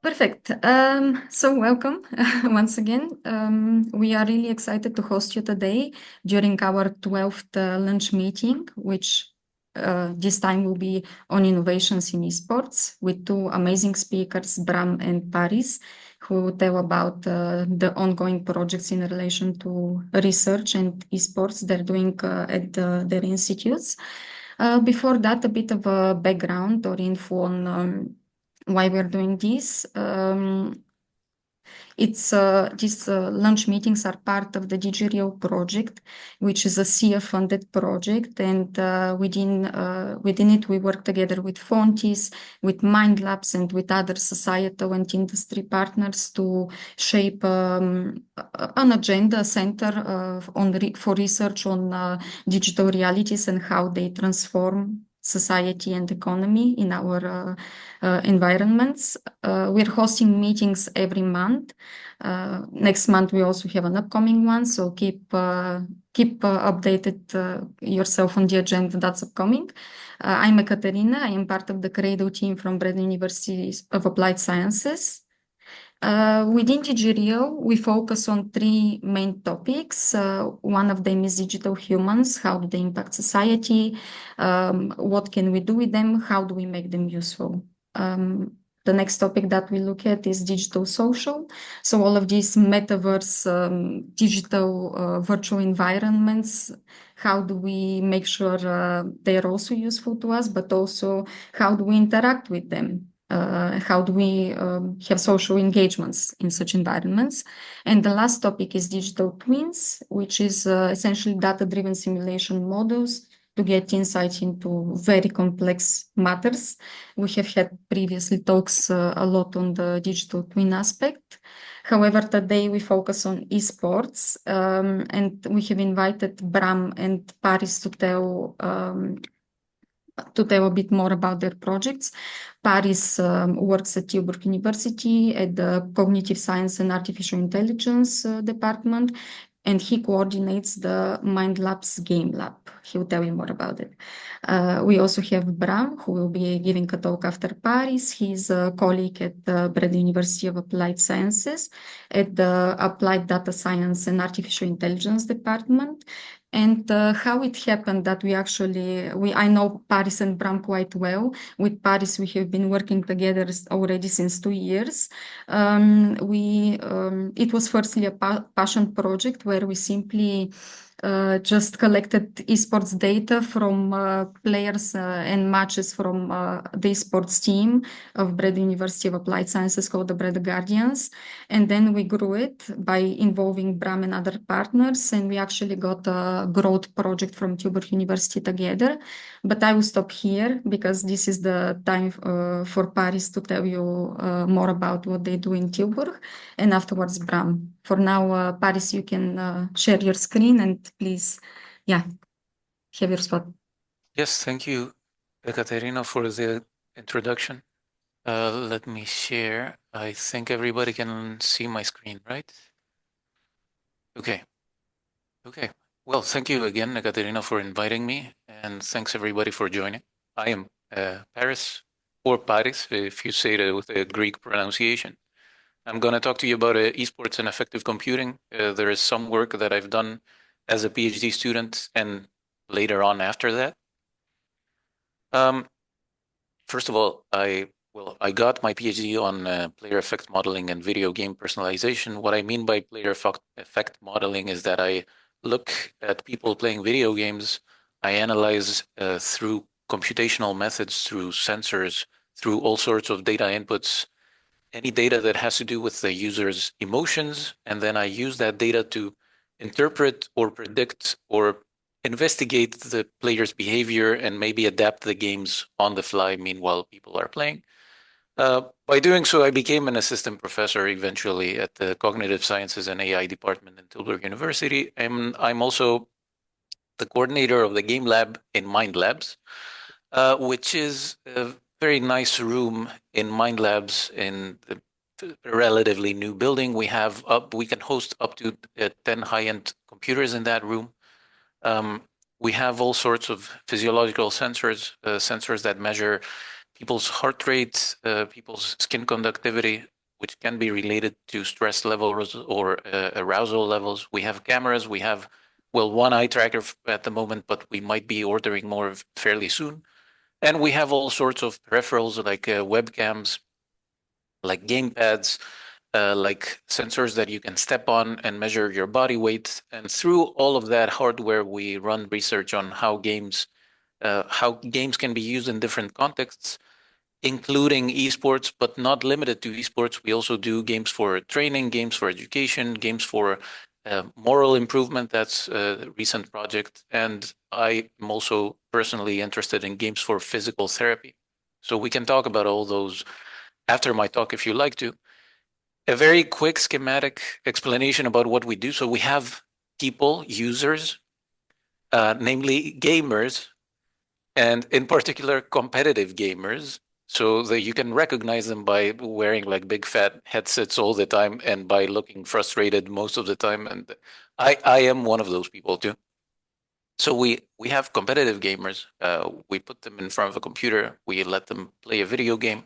Perfect. So welcome once again. We are really excited to host you today during our 12th lunch meeting, which this time will be on innovations in esports with two amazing speakers, Bram and Paris, who will tell about the ongoing projects in relation to research and esports they're doing at their institutes. Before that, a bit of a background or info on why we're doing this. These lunch meetings are part of the DIGIREAL project, which is a CF-funded project, and within it we work together with Fontis, with Mind Labs, and with other societal and industry partners to shape an agenda center for research on digital realities and how they transform society and economy in our environments. We're hosting meetings every month. Next month we also have an upcoming one, so keep updated yourself on the agenda that's upcoming. I'm Ekaterina. I am part of the Credo team from Breda University of Applied Sciences. Within DIGIREAL, we focus on three main topics. One of them is digital humans. How do they impact society? What can we do with them? How do we make them useful? The next topic that we look at is digital social. So all of these metaverse, digital virtual environments, how do we make sure they are also useful to us, but also how do we interact with them? How do we have social engagements in such environments? And the last topic is digital twins, which is essentially data-driven simulation models to get insight into very complex matters. We have had previously talks a lot on the digital twin aspect. However, today we focus on esports, and we have invited Bram and Paris to tell a bit more about their projects. Paris works at Tilburg University at the Cognitive Science and Artificial Intelligence department, and he coordinates the Mind Labs Game Lab. He will tell you more about it. We also have Bram, who will be giving a talk after Paris. He's a colleague at the Breda University of Applied Sciences at the Applied Data Science and Artificial Intelligence department. And how it happened that I know Paris and Bram quite well. With Paris, we have been working together already since 2 years. It was firstly a passion project where we simply just collected esports data from players and matches from the esports team of Breda University of Applied Sciences called the Breda Guardians. And then we grew it by involving Bram and other partners, and we actually got a growth project from Tilburg University together. But I will stop here because this is the time for Paris to tell you more about what they do in Tilburg, and afterwards Bram. For now, Paris, you can share your screen and please, have your spot. Yes, thank you, Ekaterina, for the introduction. Let me share. I think everybody can see my screen, right? Okay. Well, thank you again, Ekaterina, for inviting me, and thanks everybody for joining. I am Paris, or Paris, if you say it with a Greek pronunciation. I'm going to talk to you about esports and affective computing. There is some work that I've done as a PhD student and later on after that. First of all, I got my PhD on player effect modeling and video game personalization. What I mean by player effect modeling is that I look at people playing video games. I analyze through computational methods, through sensors, through all sorts of data inputs, any data that has to do with the user's emotions, and then I use that data to interpret or predict or investigate the player's behavior and maybe adapt the games on the fly meanwhile people are playing. By doing so, I became an assistant professor eventually at the Cognitive Sciences and AI department in Tilburg University. I'm also the coordinator of the game lab in Mind Labs, which is a very nice room in Mind Labs in the relatively new building. We can host up to 10 high-end computers in that room. We have all sorts of physiological sensors, sensors that measure people's heart rate, people's skin conductivity, which can be related to stress levels or arousal levels. We have cameras. We have, well, one eye tracker at the moment, but we might be ordering more fairly soon. And we have all sorts of peripherals like webcams, like game pads, like sensors that you can step on and measure your body weight. And through all of that hardware, we run research on how games can be used in different contexts, including esports, but not limited to esports. We also do games for training, games for education, games for moral improvement. That's a recent project. And I am also personally interested in games for physical therapy. So we can talk about all those after my talk if you like to. A very quick schematic explanation about what we do. So we have people, users, namely gamers, and in particular competitive gamers, so that you can recognize them by wearing like big fat headsets all the time and by looking frustrated most of the time. And I am one of those people too. So we have competitive gamers. We put them in front of a computer. We let them play a video game,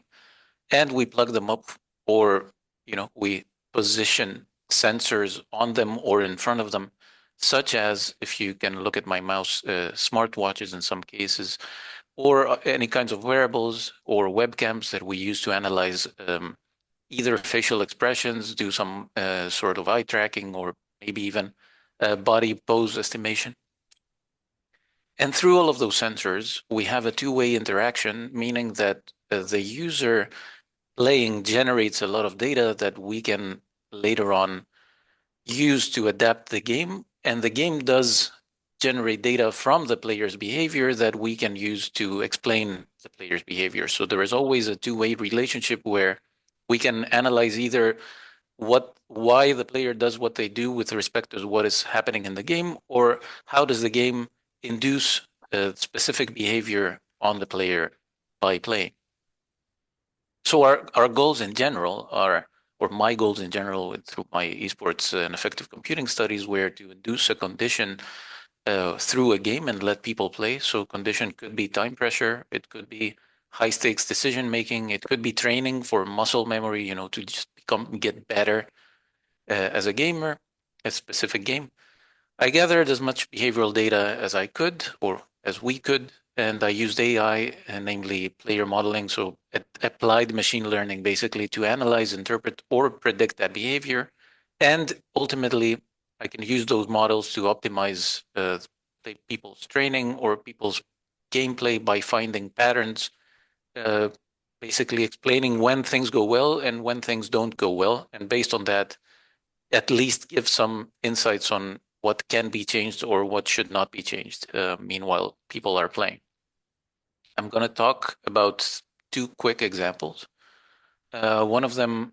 and we plug them up, or we position sensors on them or in front of them, such as, if you can look at my mouse, smartwatches in some cases, or any kinds of wearables or webcams that we use to analyze either facial expressions, do some sort of eye tracking, or maybe even body pose estimation. And through all of those sensors, we have a two-way interaction, meaning that the user playing generates a lot of data that we can later on use to adapt the game. And the game does generate data from the player's behavior that we can use to explain the player's behavior. So there is always a two-way relationship where we can analyze either why the player does what they do with respect to what is happening in the game, or how does the game induce a specific behavior on the player by playing. So our goals in general are, or my goals in general through my esports and effective computing studies, were to induce a condition through a game and let people play. So condition could be time pressure, it could be high stakes decision making, it could be training for muscle memory, to just get better as a gamer, a specific game. I gathered as much behavioral data as I could, or as we could, and I used AI, namely player modeling, so applied machine learning basically to analyze, interpret, or predict that behavior. And ultimately, I can use those models to optimize people's training or people's gameplay by finding patterns, basically explaining when things go well and when things don't go well. And based on that, at least give some insights on what can be changed or what should not be changed meanwhile people are playing. I'm going to talk about two quick examples. One of them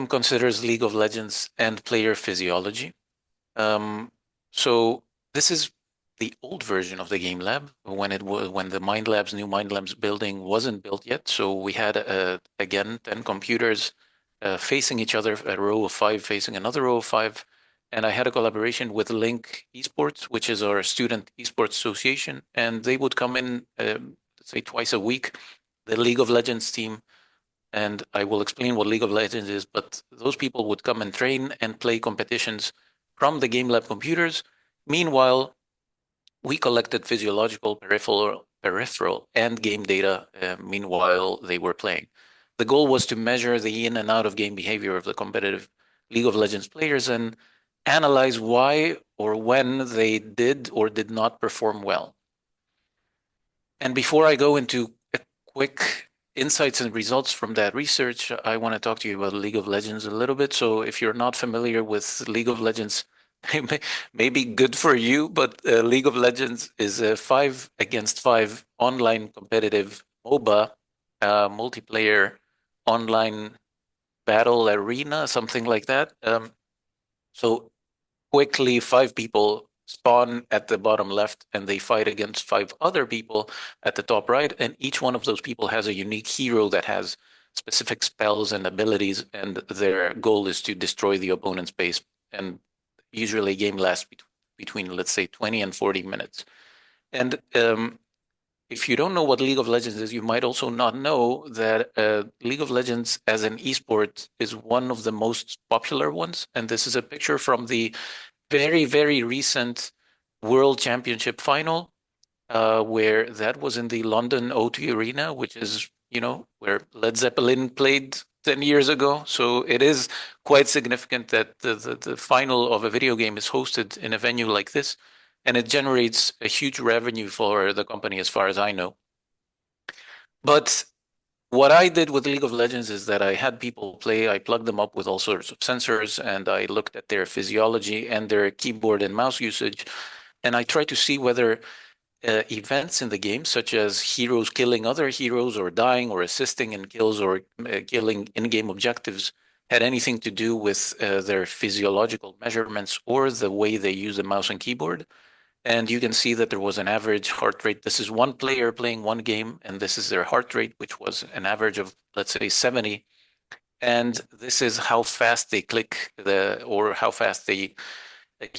considers League of Legends and player physiology. So this is the old version of the game lab when the Mind Labs, new Mind Labs building wasn't built yet. So we had again 10 computers facing each other, a row of 5 facing another row of 5. And I had a collaboration with Link Esports, which is our student esports association. And they would come in, let's say twice a week, the League of Legends team. And I will explain what League of Legends is, but those people would come and train and play competitions from the Game Lab computers. Meanwhile, we collected physiological, peripheral and game data meanwhile they were playing. The goal was to measure the in and out of game behavior of the competitive League of Legends players and analyze why or when they did or did not perform well. And before I go into a quick insights and results from that research, I want to talk to you about League of Legends a little bit. So if you're not familiar with League of Legends, maybe good for you, but League of Legends is a 5 against 5 online competitive MOBA, multiplayer online battle arena, something like that. So quickly, 5 people spawn at the bottom left and they fight against 5 other people at the top right. And each one of those people has a unique hero that has specific spells and abilities. And their goal is to destroy the opponent's base. And usually a game lasts between, let's say, 20 and 40 minutes. And if you don't know what League of Legends is, you might also not know that League of Legends as an esport is one of the most popular ones. And this is a picture from the very, very recent World Championship final, where that was in the London O2 Arena, which is, where Led Zeppelin played 10 years ago. So it is quite significant that the final of a video game is hosted in a venue like this. And it generates a huge revenue for the company, as far as I know. But what I did with League of Legends is that I had people play, I plugged them up with all sorts of sensors, and I looked at their physiology and their keyboard and mouse usage. And I tried to see whether events in the game, such as heroes killing other heroes or dying or assisting in kills or killing in-game objectives, had anything to do with their physiological measurements or the way they use the mouse and keyboard. And you can see that there was an average heart rate. This is one player playing one game, and this is their heart rate, which was an average of, let's say, 70. And this is how fast they click or how fast they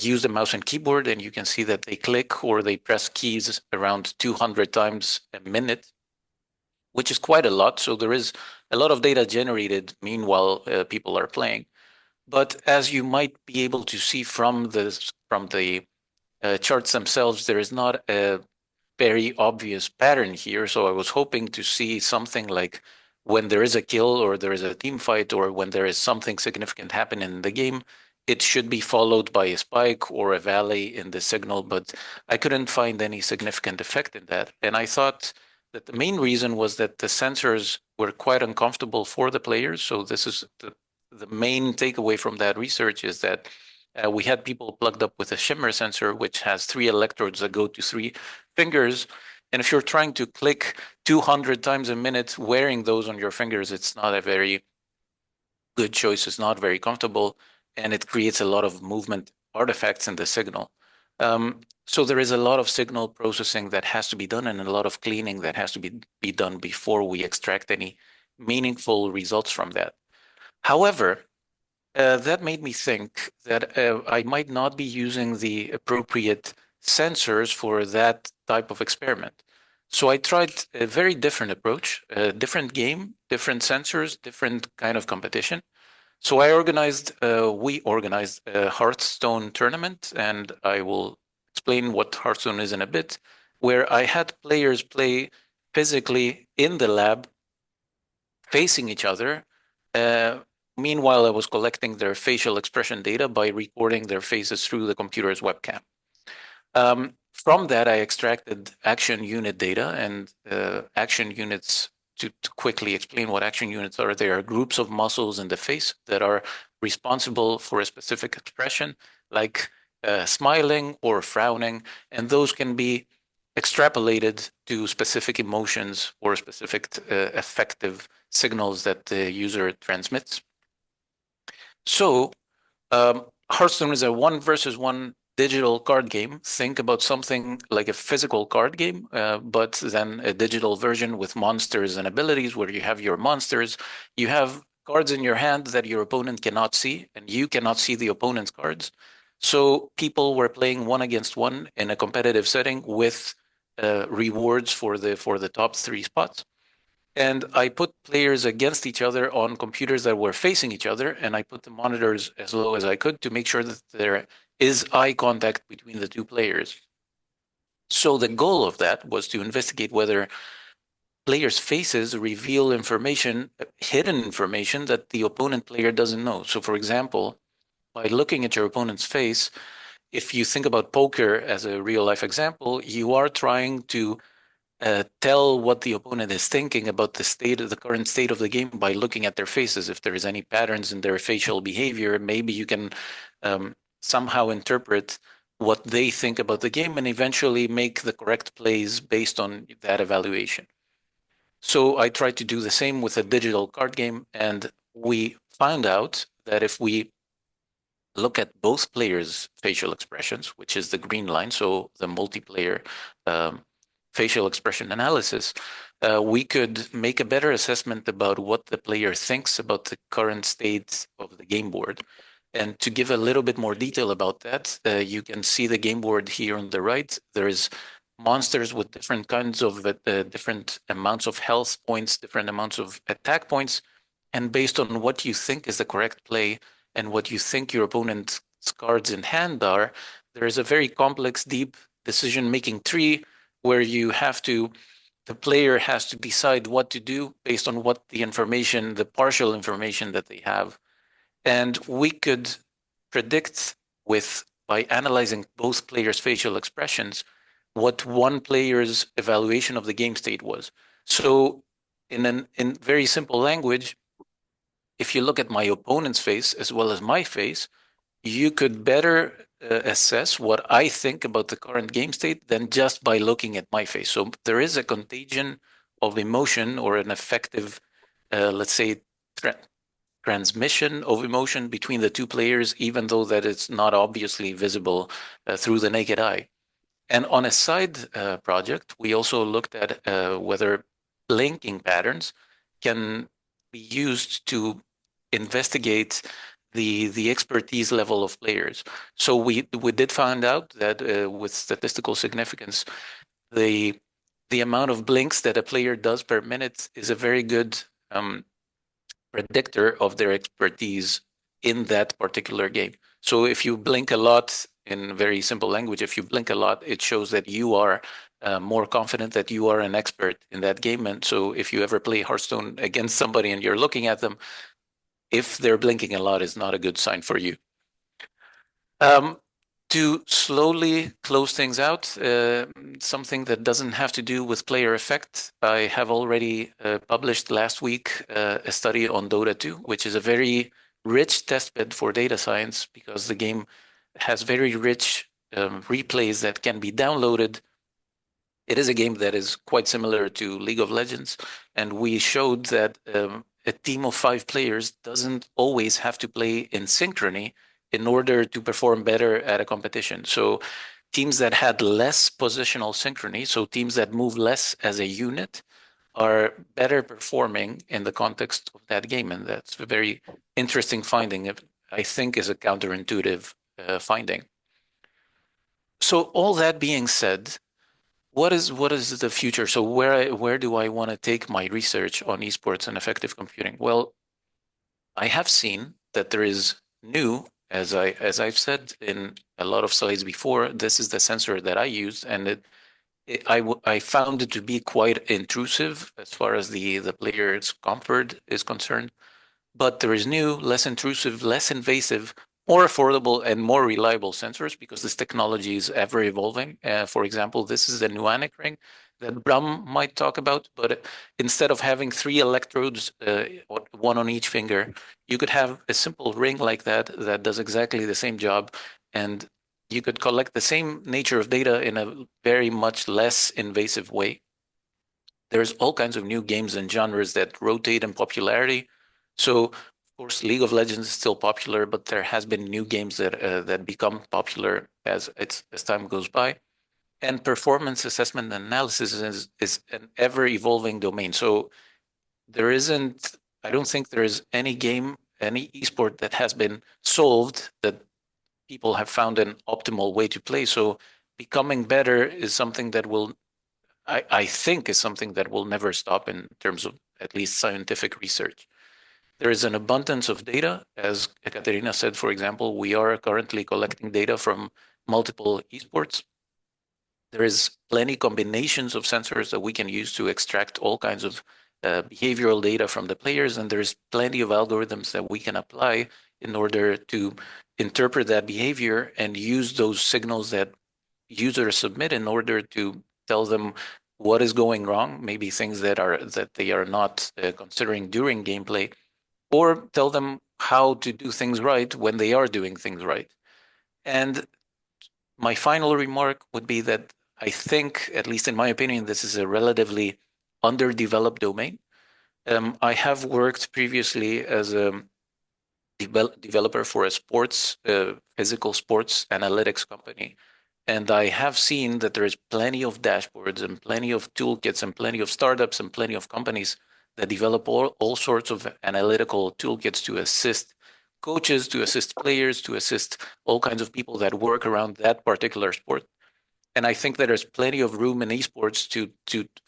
use the mouse and keyboard. And you can see that they click or they press keys around 200 times a minute, which is quite a lot. So there is a lot of data generated meanwhile people are playing. But as you might be able to see from the charts themselves, there is not a very obvious pattern here. So I was hoping to see something like when there is a kill or there is a team fight or when there is something significant happening in the game, it should be followed by a spike or a valley in the signal, but I couldn't find any significant effect in that. And I thought that the main reason was that the sensors were quite uncomfortable for the players. So this is the main takeaway from that research is that we had people plugged up with a shimmer sensor, which has 3 electrodes that go to 3 fingers. And if you're trying to click 200 times a minute wearing those on your fingers, it's not a very good choice. It's not very comfortable, and it creates a lot of movement artifacts in the signal. So there is a lot of signal processing that has to be done and a lot of cleaning that has to be done before we extract any meaningful results from that. However, that made me think that I might not be using the appropriate sensors for that type of experiment. So I tried a very different approach, a different game, different sensors, different kind of competition. So we organized a Hearthstone tournament, and I will explain what Hearthstone is in a bit, where I had players play physically in the lab, facing each other. Meanwhile, I was collecting their facial expression data by recording their faces through the computer's webcam. From that, I extracted action unit data, and action units, to quickly explain what action units are, they are groups of muscles in the face that are responsible for a specific expression, like smiling or frowning, and those can be extrapolated to specific emotions or specific affective signals that the user transmits. So Hearthstone is a 1 versus 1 digital card game. Think about something like a physical card game, but then a digital version with monsters and abilities where you have your monsters. You have cards in your hand that your opponent cannot see, and you cannot see the opponent's cards. So people were playing 1 against 1 in a competitive setting with rewards for the top 3 spots. And I put players against each other on computers that were facing each other, and I put the monitors as low as I could to make sure that there is eye contact between the 2 players. So the goal of that was to investigate whether players' faces reveal information, hidden information that the opponent player doesn't know. So for example, by looking at your opponent's face, if you think about poker as a real life example, you are trying to tell what the opponent is thinking about the current state of the game by looking at their faces. If there is any patterns in their facial behavior, maybe you can somehow interpret what they think about the game and eventually make the correct plays based on that evaluation. So I tried to do the same with a digital card game, and we found out that if we look at both players' facial expressions, which is the green line, so the multiplayer facial expression analysis, we could make a better assessment about what the player thinks about the current state of the game board. And to give a little bit more detail about that, you can see the game board here on the right. There is monsters with different kinds of different amounts of health points, different amounts of attack points. And based on what you think is the correct play and what you think your opponent's cards in hand are, there is a very complex, deep decision-making tree where the player has to decide what to do based on what the information, the partial information that they have. And we could predict by analyzing both players' facial expressions, what one player's evaluation of the game state was. So in very simple language, if you look at my opponent's face as well as my face, you could better assess what I think about the current game state than just by looking at my face. So there is a contagion of emotion or an affective, let's say, transmission of emotion between the two players, even though that it's not obviously visible through the naked eye. And on a side project, we also looked at whether blinking patterns can be used to investigate the expertise level of players. So we did find out that with statistical significance, the amount of blinks that a player does per minute is a very good predictor of their expertise in that particular game. So if you blink a lot, in very simple language, if you blink a lot, it shows that you are more confident, that you are an expert in that game. And so if you ever play Hearthstone against somebody and you're looking at them, if they're blinking a lot, is not a good sign for you. To slowly close things out, something that doesn't have to do with player effect, I have already published last week a study on Dota 2, which is a very rich testbed for data science because the game has very rich replays that can be downloaded. It is a game that is quite similar to League of Legends, and we showed that a team of 5 players doesn't always have to play in synchrony in order to perform better at a competition. So teams that had less positional synchrony, so teams that move less as a unit, are better performing in the context of that game. And that's a very interesting finding, I think is a counterintuitive finding. So all that being said, what is the future? So where do I want to take my research on esports and affective computing? Well, I have seen that there is new, as I've said in a lot of slides before, this is the sensor that I use, and I found it to be quite intrusive as far as the player's comfort is concerned. But there is new, less intrusive, less invasive, more affordable and more reliable sensors because this technology is ever evolving. For example, this is the Nuanic ring that Bram might talk about, but instead of having 3 electrodes, one on each finger, you could have a simple ring like that does exactly the same job, and you could collect the same nature of data in a very much less invasive way. There's all kinds of new games and genres that rotate in popularity. So, of course, League of Legends is still popular, but there has been new games that become popular as time goes by. And performance assessment and analysis is an ever-evolving domain. So I don't think there is any game, any esport that has been solved that people have found an optimal way to play. So becoming better is something that I think is something that will never stop in terms of at least scientific research. There is an abundance of data. As Ekaterina said, for example, we are currently collecting data from multiple esports. There is plenty combinations of sensors that we can use to extract all kinds of behavioral data from the players, and there's plenty of algorithms that we can apply in order to interpret that behavior and use those signals that users submit in order to tell them what is going wrong, maybe things that they are not considering during gameplay, or tell them how to do things right when they are doing things right. And my final remark would be that I think, at least in my opinion, this is a relatively underdeveloped domain. I have worked previously as a developer for a physical sports analytics company. And I have seen that there is plenty of dashboards and plenty of toolkits and plenty of startups and plenty of companies that develop all sorts of analytical toolkits to assist coaches, to assist players, to assist all kinds of people that work around that particular sport. And I think that there's plenty of room in esports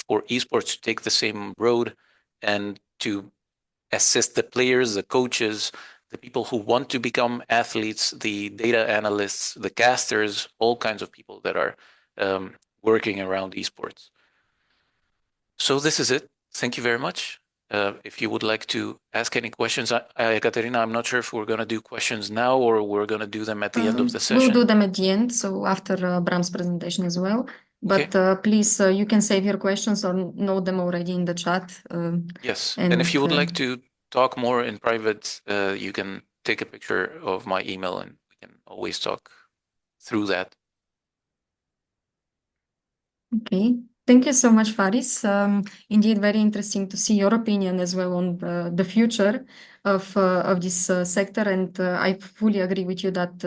for esports to take the same road and to assist the players, the coaches, the people who want to become athletes, the data analysts, the casters, all kinds of people that are working around esports. So this is it. Thank you very much. If you would like to ask any questions, Katerina, I'm not sure if we're going to do questions now or we're going to do them at the end of the session. We'll do them at the end, so after Bram's presentation as well. But Okay. please, you can save your questions or note them already in the chat. Yes, and if you would like to talk more in private, you can take a picture of my email and we can always talk through that. Okay. Thank you so much, Faris. Indeed, very interesting to see your opinion as well on the future of this sector. And I fully agree with you that,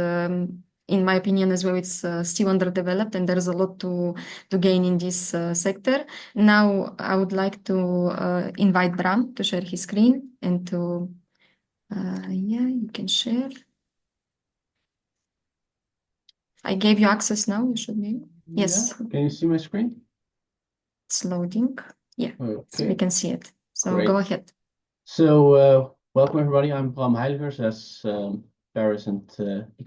in my opinion as well, it's still underdeveloped and there's a lot to gain in this sector. Now, I would like to invite Bram to share his screen and to, yeah, you can share. I gave you access now, you should be. Yes. Yeah. Can you see my screen? It's loading. Yeah, Okay. so we can see it. So Great. go ahead. So welcome everybody. I'm Bram Heijligers. As Paris and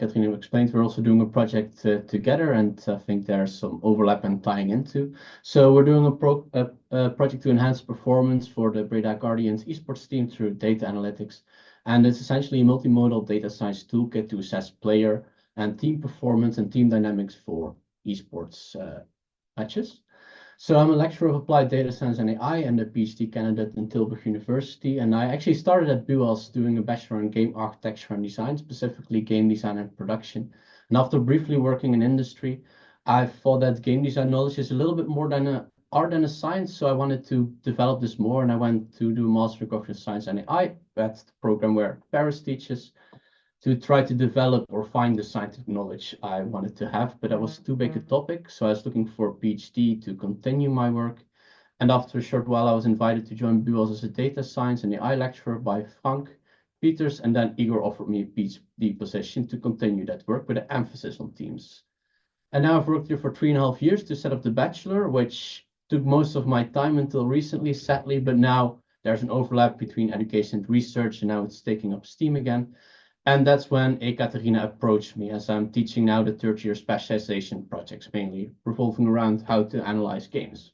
Katrina explained, we're also doing a project together, and I think there's some overlap and tying into. So we're doing a project to enhance performance for the Breda Guardians esports team through data analytics, and it's essentially a multimodal data science toolkit to assess player and team performance and team dynamics for esports matches. So I'm a lecturer of applied data science and AI and a PhD candidate in Tilburg University. And I actually started at BUAS doing a bachelor in game architecture and design, specifically game design and production. And after briefly working in industry, I thought that game design knowledge is a little bit more than an art and a science. So I wanted to develop this more, and I went to do a master in computer science and AI. That's the program where Paris teaches, to try to develop or find the scientific knowledge I wanted to have, but that was too big a topic. So I was looking for a PhD to continue my work. And after a short while, I was invited to join BUAS as a data science and AI lecturer by Frank Peters, and then Igor offered me a PhD position to continue that work with an emphasis on teams. And now I've worked here for 3.5 years to set up the bachelor, which took most of my time until recently, sadly, but now there's an overlap between education and research, and now it's taking up steam again. And that's when Katerina approached me, as I'm teaching now the third year specialization projects, mainly revolving around how to analyze games.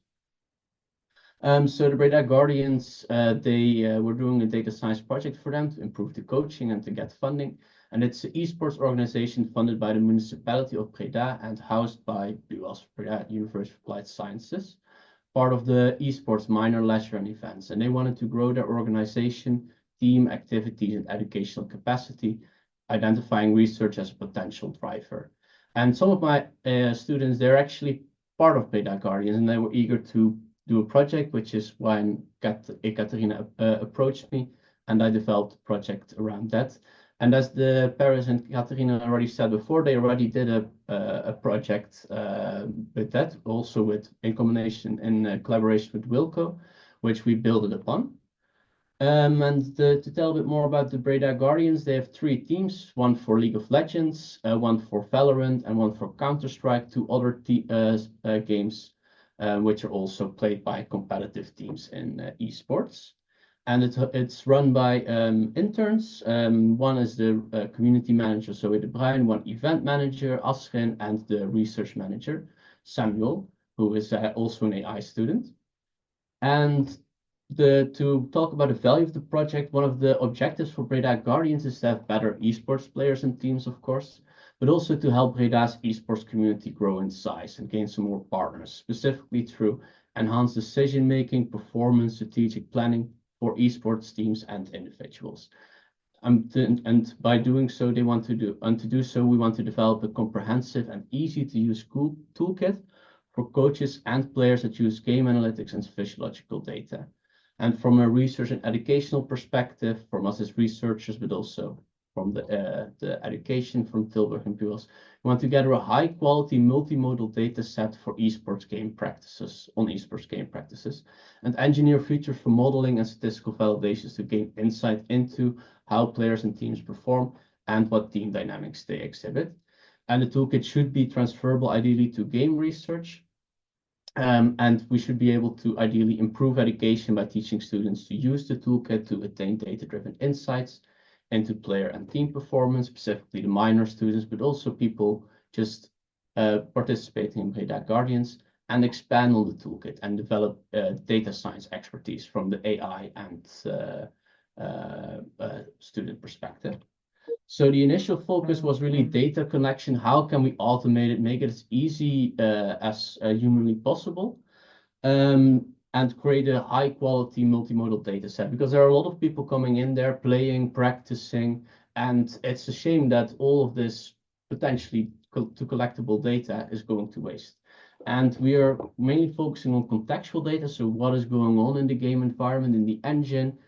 So the Breda Guardians, we're doing a data science project for them to improve the coaching and to get funding. And it's an esports organization funded by the municipality of Breda and housed by BUAS, Breda University of Applied Sciences, part of the esports minor leisure and events. And they wanted to grow their organization, team activities, and educational capacity, identifying research as a potential driver. And some of my students, they're actually part of Breda Guardians, and they were eager to do a project, which is when Katerina approached me, and I developed a project around that. And as the Paris and Katerina already said before, they already did a project with that, also in collaboration with Wilco, which we built upon. And to tell a bit more about the Breda Guardians, they have 3 teams, one for League of Legends, one for Valorant, and one for Counter-Strike, 2 other games, which are also played by competitive teams in esports. And it's run by interns. One is the community manager, Zoe de Bruin, one event manager, Asrin, and the research manager, Samuel, who is also an AI student. And to talk about the value of the project, one of the objectives for Breda Guardians is to have better esports players and teams, of course, but also to help Breda's esports community grow in size and gain some more partners, specifically through enhanced decision-making, performance, strategic planning for esports teams and individuals. And by doing so, we want to develop a comprehensive and easy-to-use toolkit for coaches and players that use game analytics and physiological data. And from a research and educational perspective, from us as researchers, but also from the education from Tilburg and BUAS, we want to gather a high-quality multimodal data set for esports game practices, and engineer features for modeling and statistical validations to gain insight into how players and teams perform and what team dynamics they exhibit. And the toolkit should be transferable ideally to game research. And we should be able to ideally improve education by teaching students to use the toolkit to attain data-driven insights into player and team performance, specifically the minor students, but also people just participating in Breda Guardians, and expand on the toolkit and develop data science expertise from the AI and student perspective. So the initial focus was really data collection. How can we automate it, make it as easy as humanly possible, and create a high quality multimodal data set? Because there are a lot of people coming in there, playing, practicing, and it's a shame that all of this potentially to collectible data is going to waste. And we are mainly focusing on contextual data. So what is going on in the game environment, in the engine,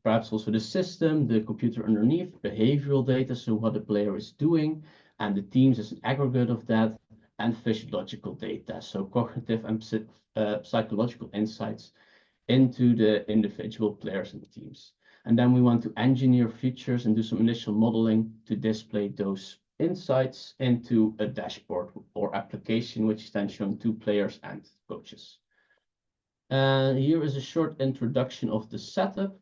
perhaps also the system, the computer underneath, behavioral data, so what the player is doing, and the teams as an aggregate of that, and physiological data, so cognitive and psychological insights into the individual players and teams. And then we want to engineer features and do some initial modeling to display those insights into a dashboard or application, which is then shown to players and coaches. Here is a short introduction of the setup.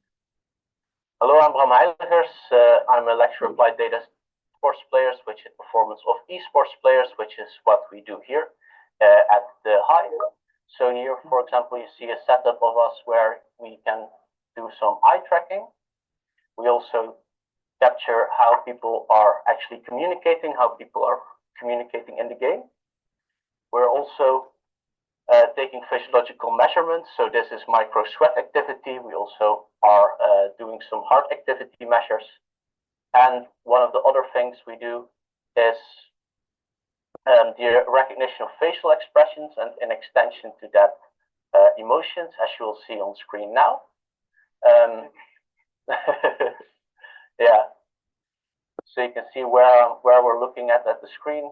Hello, I'm Bram Heijligers. I'm a lecturer applied data sports players, which is performance of esports players, which is what we do here at the Hive. So here, for example, you see a setup of us where we can do some eye tracking. We also capture how people are actually communicating, how people are communicating in the game. We're also taking physiological measurements. So this is micro sweat activity. We also are doing some heart activity measures. And one of the other things we do is the recognition of facial expressions, and in extension to that, emotions, as you will see on screen now. Yeah. So you can see where we're looking at the screen,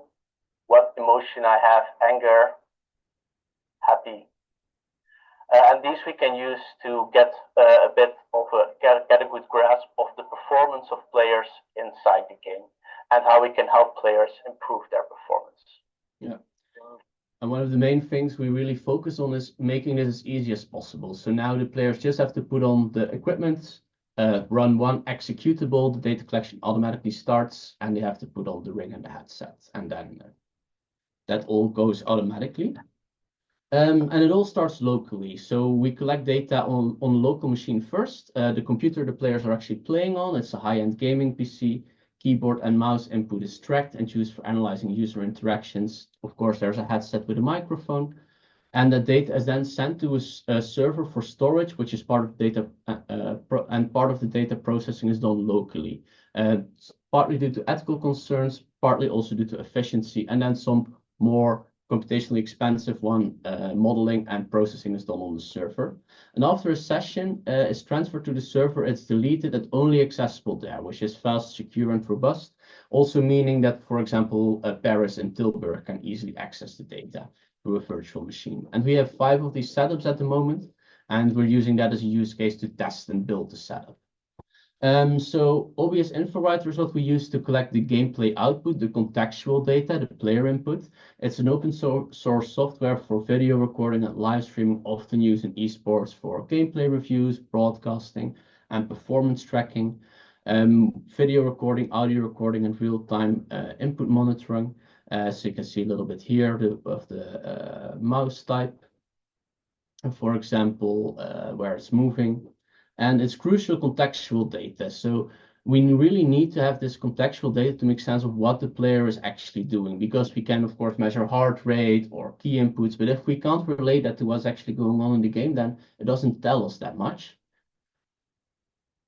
what emotion I have: anger, happy. And these we can use to get a bit of get a good grasp of the performance of players inside the game and how we can help players improve their performance. Yeah. And one of the main things we really focus on is making it as easy as possible. So now the players just have to put on the equipment, run one executable, the data collection automatically starts, and they have to put on the ring and the headset, and then that all goes automatically. And it all starts locally. So we collect data on local machine first. The computer the players are actually playing on, it's a high-end gaming PC. Keyboard and mouse input is tracked and used for analyzing user interactions. Of course, there's a headset with a microphone. And the data is then sent to a server for storage, which is part of data, and part of the data processing is done locally. Partly due to ethical concerns, partly also due to efficiency, and then some more computationally expensive one, modeling and processing is done on the server. And after a session is transferred to the server, it's deleted and only accessible there, which is fast, secure, and robust. Also meaning that, for example, Paris and Tilburg can easily access the data through a virtual machine. And we have 5 of these setups at the moment, and we're using that as a use case to test and build the setup. So OBS Infowriter is what we use to collect the gameplay output, the contextual data, the player input. It's an open source software for video recording and live streaming, often used in esports for gameplay reviews, broadcasting, and performance tracking, video recording, audio recording, and real-time input monitoring. So you can see a little bit here of the mouse type, for example, where it's moving. And it's crucial contextual data. So we really need to have this contextual data to make sense of what the player is actually doing, because we can, of course, measure heart rate or key inputs. But if we can't relate that to what's actually going on in the game, then it doesn't tell us that much.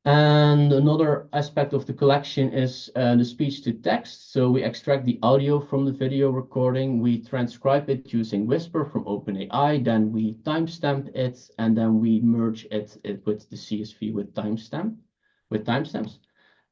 And another aspect of the collection is the speech to text. So we extract the audio from the video recording, we transcribe it using Whisper from OpenAI, then we timestamp it, and then we merge it with the CSV with timestamps.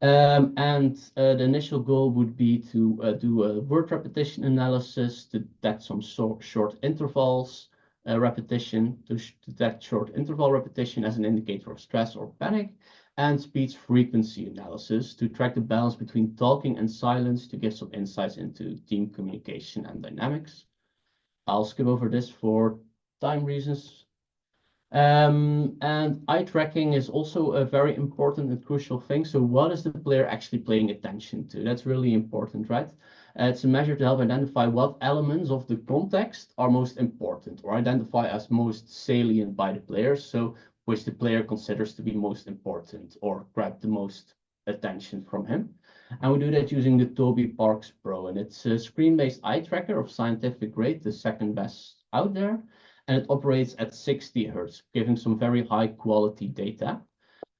The initial goal would be to do a word repetition analysis to detect some short intervals repetition, to detect short interval repetition as an indicator of stress or panic, and speech frequency analysis to track the balance between talking and silence to give some insights into team communication and dynamics. I'll skip over this for time reasons. And eye tracking is also a very important and crucial thing. So what is the player actually paying attention to? That's really important, right? It's a measure to help identify what elements of the context are most important or identify as most salient by the player. So which the player considers to be most important or grab the most attention from him. And we do that using the Tobii Parks Pro. And it's a screen-based eye tracker of scientific grade, the second best out there. And it operates at 60 Hertz, giving some very high quality data.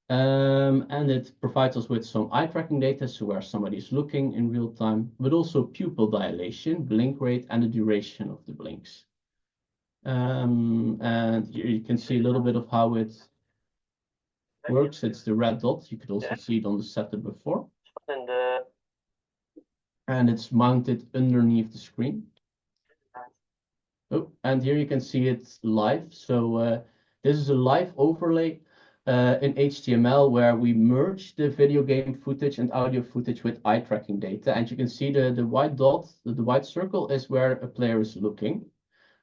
And it provides us with some eye tracking data, so where somebody is looking in real time, but also pupil dilation, blink rate, and the duration of the blinks. And here you can see a little bit of how it works. It's the red dot. You could also see it on the setup before. And it's mounted underneath the screen. Oh, and here you can see it live. So this is a live overlay in HTML where we merge the video game footage and audio footage with eye tracking data. And you can see the white dot, the white circle is where a player is looking.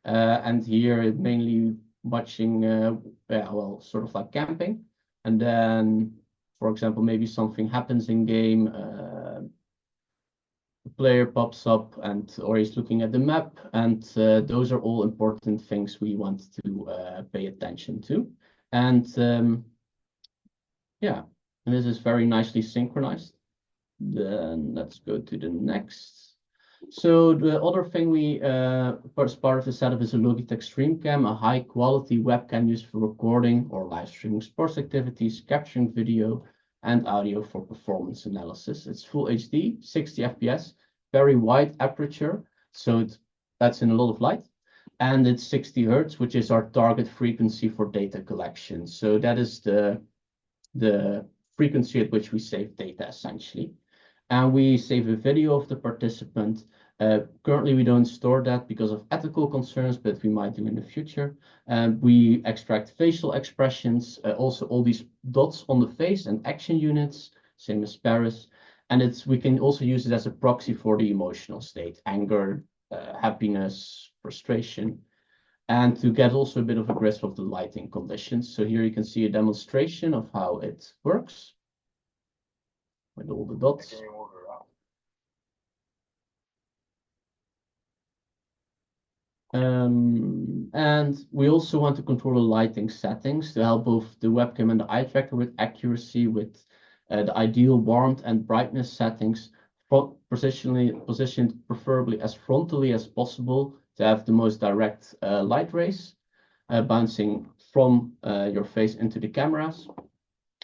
And here mainly watching, well, sort of like camping. And then, for example, maybe something happens in game, the player pops up and or he's looking at the map, and those are all important things we want to pay attention to. And yeah, and this is very nicely synchronized. Then let's go to the next. So the other thing we, as part of the setup is a Logitech StreamCam, a high quality webcam used for recording or live streaming sports activities, capturing video and audio for performance analysis. It's full HD, 60 FPS, very wide aperture, so that's in a lot of light. And it's 60 Hertz, which is our target frequency for data collection. So that is the frequency at which we save data essentially. And we save a video of the participant. Currently, we don't store that because of ethical concerns, but we might do in the future. We extract facial expressions, also all these dots on the face and action units, same as Paris. And we can also use it as a proxy for the emotional state, anger, happiness, frustration, and to get also a bit of a grasp of the lighting conditions. So here you can see a demonstration of how it works with all the dots. And we also want to control the lighting settings to help both the webcam and the eye tracker with accuracy, with the ideal warmth and brightness settings, positioned preferably as frontally as possible to have the most direct light rays bouncing from your face into the cameras.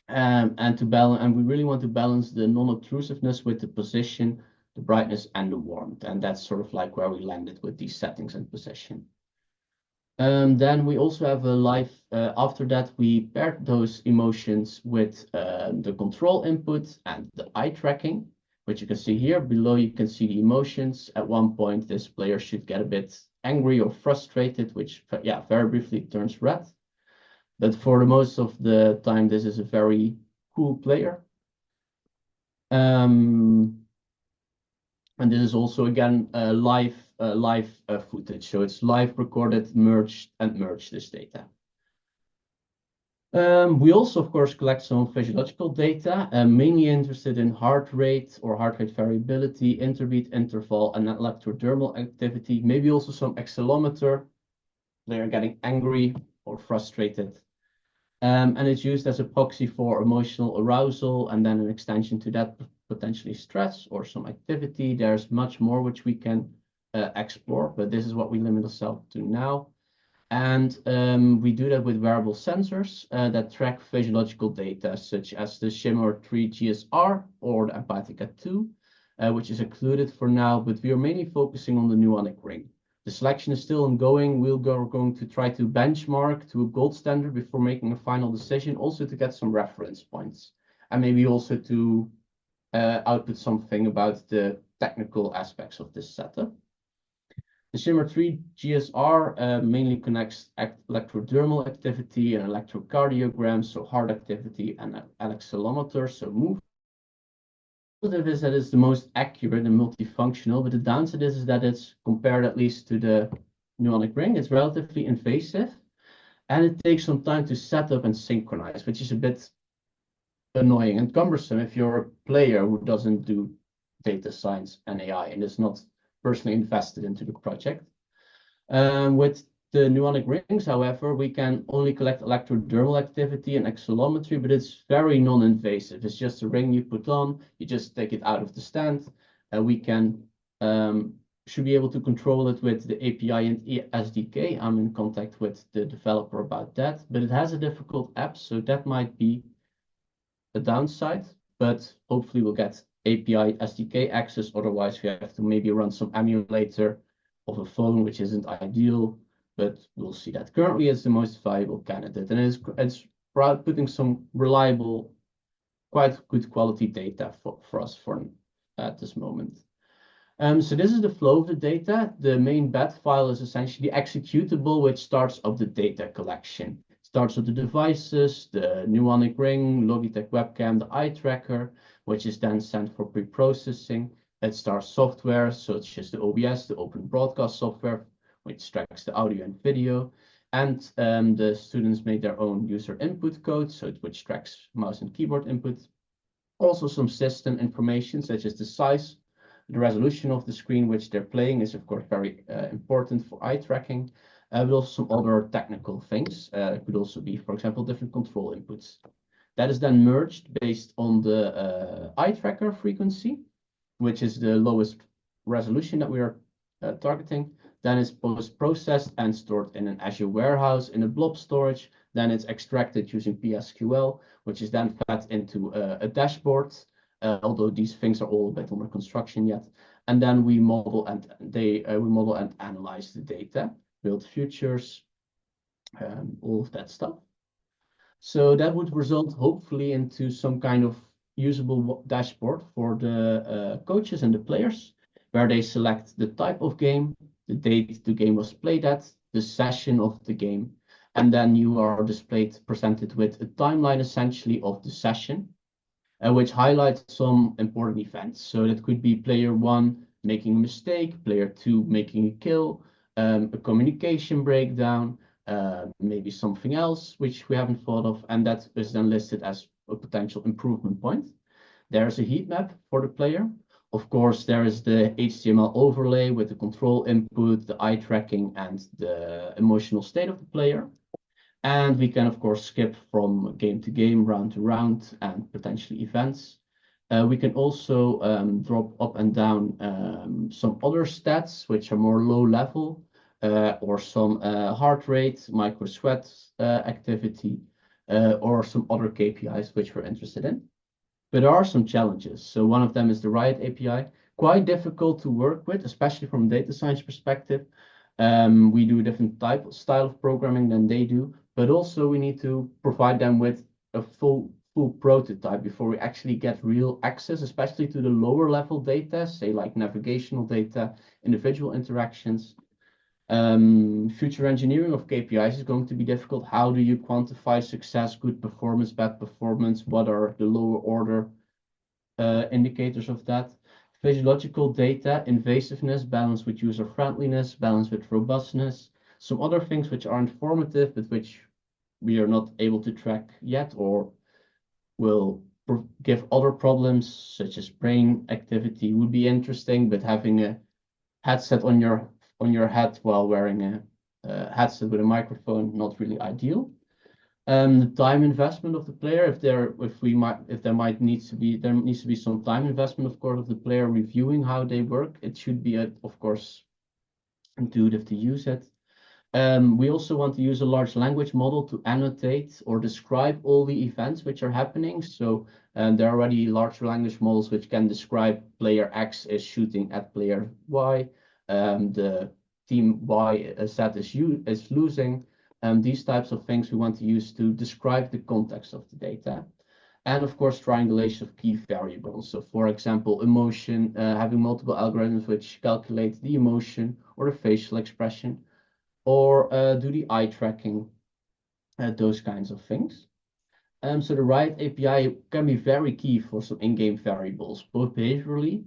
And to balance, and we really want to balance the non-obtrusiveness with the position, the brightness, and the warmth. And that's sort of like where we landed with these settings and position. Then we also have a live, after that, we paired those emotions with the control input and the eye tracking, which you can see here. Below, you can see the emotions. At one point, this player should get a bit angry or frustrated, which, yeah, very briefly turns red. But for the most of the time, this is a very cool player. And this is also, again, live footage. So it's live recorded, merged this data. We also, of course, collect some physiological data, mainly interested in heart rate or heart rate variability, interbeat interval, and electrodermal activity, maybe also some accelerometer. They're getting angry or frustrated. And it's used as a proxy for emotional arousal, and then an extension to that, potentially stress or some activity. There's much more which we can explore, but this is what we limit ourselves to now. And we do that with wearable sensors that track physiological data, such as the Shimmer 3 GSR or the Empatica 2, which is included for now, but we are mainly focusing on the Nuonic ring. The selection is still ongoing. We're going to try to benchmark to a gold standard before making a final decision, also to get some reference points, and maybe also to output something about the technical aspects of this setup. The Shimmer 3 GSR mainly connects electrodermal activity and electrocardiogram, so heart activity, and accelerometer, so move. The positive is that it's the most accurate and multifunctional, but the downside is that it's, compared at least to the Nuonic ring, it's relatively invasive, and it takes some time to set up and synchronize, which is a bit annoying and cumbersome if you're a player who doesn't do data science and AI and is not personally invested into the project. With the Nuonic rings, however, we can only collect electrodermal activity and accelerometry, but it's very non-invasive. It's just a ring you put on, you just take it out of the stand, and we can should be able to control it with the API and SDK. I'm in contact with the developer about that, but it has a difficult app, so that might be a downside, but hopefully we'll get API SDK access. Otherwise, we have to maybe run some emulator of a phone, which isn't ideal, but we'll see that. Currently, it's the most viable candidate, and it's putting some reliable, quite good quality data for us at this moment. So this is the flow of the data. The main bat file is essentially the executable, which starts up the data collection. Starts with the devices, the Nuonic ring, Logitech webcam, the eye tracker, which is then sent for pre-processing. It starts software, such as the OBS, the open broadcast software, which tracks the audio and video. And the students make their own user input code, which tracks mouse and keyboard input. Also some system information, such as the size, the resolution of the screen which they're playing is, of course, very important for eye tracking. But also some other technical things. It could also be, for example, different control inputs. That is then merged based on the eye tracker frequency, which is the lowest resolution that we are targeting. Then it's post-processed and stored in an Azure warehouse in a blob storage. Then it's extracted using PSQL, which is then fed into a dashboard. Although these things are all a bit under construction yet. And then we model and analyze the data, build futures, all of that stuff. So that would result hopefully into some kind of usable dashboard for the coaches and the players, where they select the type of game, the date the game was played at, the session of the game, and then you are presented with a timeline essentially of the session, which highlights some important events. So that could be player 1 making a mistake, player 2 making a kill, a communication breakdown, maybe something else which we haven't thought of, and that is then listed as a potential improvement point. There's a heat map for the player. Of course, there is the HTML overlay with the control input, the eye tracking, and the emotional state of the player. And we can, of course, skip from game to game, round to round, and potentially events. We can also drop up and down some other stats, which are more low level, or some heart rate, micro sweat activity, or some other KPIs which we're interested in. But there are some challenges. So one of them is the Riot API, quite difficult to work with, especially from a data science perspective. We do a different style of programming than they do, but also we need to provide them with a full prototype before we actually get real access, especially to the lower level data, say like navigational data, individual interactions. Future engineering of KPIs is going to be difficult. How do you quantify success, good performance, bad performance? What are the lower order indicators of that? Physiological data, invasiveness, balance with user friendliness, balance with robustness. Some other things which are informative, but which we are not able to track yet, or will give other problems, such as brain activity, would be interesting, but having a headset on your head while wearing a headset with a microphone, not really ideal. The time investment of the player, there needs to be some time investment, of course, of the player reviewing how they work. It should be, of course, intuitive to use it. We also want to use a large language model to annotate or describe all the events which are happening. So there are already large language models which can describe player X is shooting at player Y, the team Y set is losing. These types of things we want to use to describe the context of the data. And of course, triangulation of key variables. So for example, emotion, having multiple algorithms which calculate the emotion or the facial expression, or do the eye tracking, those kinds of things. So the right API can be very key for some in-game variables, both behaviorally,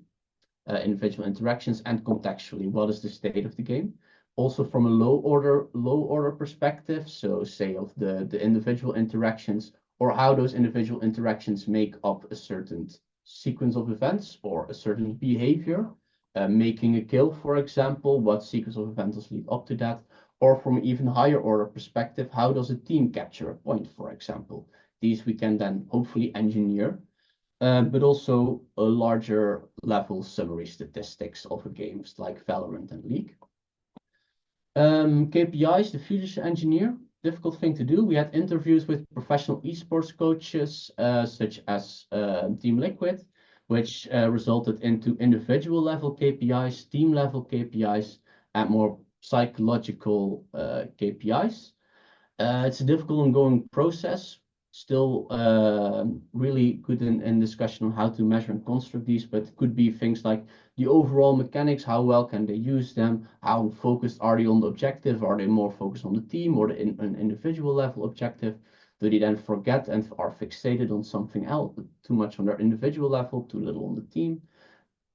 individual interactions, and contextually. What is the state of the game? Also from a low order perspective, so say of the individual interactions, or how those individual interactions make up a certain sequence of events or a certain behavior. Making a kill, for example, what sequence of events lead up to that? Or from an even higher order perspective, how does a team capture a point, for example? These we can then hopefully engineer, but also a larger level summary statistics of games like Valorant and League. KPIs, the future engineer, difficult thing to do. We had interviews with professional esports coaches, such as Team Liquid, which resulted into individual level KPIs, team level KPIs, and more psychological KPIs. It's a difficult ongoing process. Still really good in discussion on how to measure and construct these, but it could be things like the overall mechanics, how well can they use them, how focused are they on the objective, are they more focused on the team or an individual level objective? Do they then forget and are fixated on something else, too much on their individual level, too little on the team?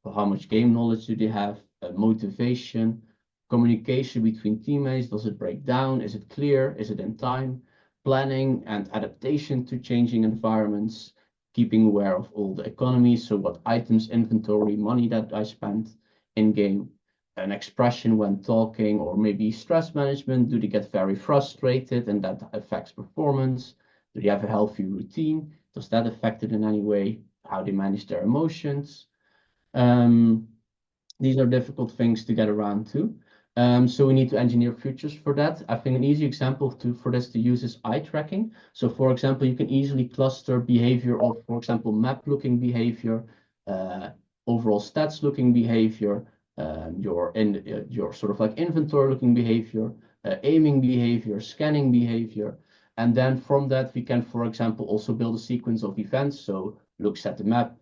How much game knowledge do they have? Motivation, communication between teammates, does it break down? Is it clear? Is it in time? Planning and adaptation to changing environments, keeping aware of all the economies, so what items, inventory, money that I spent in game, an expression when talking, or maybe stress management. Do they get very frustrated and that affects performance? Do they have a healthy routine? Does that affect it in any way? How they manage their emotions? These are difficult things to get around to. So we need to engineer features for that. I think an easy example for this to use is eye tracking. So for example, you can easily cluster behavior of, for example, map looking behavior, overall stats looking behavior, your sort of like inventory looking behavior, aiming behavior, scanning behavior. And then from that, we can, for example, also build a sequence of events. So looks at the map,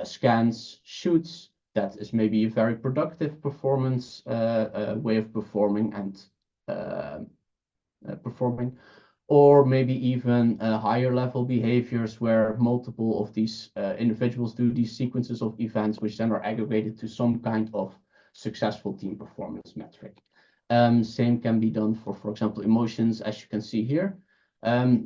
scans, shoots. That is maybe a very productive performance way of performing and performing, or maybe even higher level behaviors where multiple of these individuals do these sequences of events, which then are aggregated to some kind of successful team performance metric. Same can be done for example, emotions, as you can see here.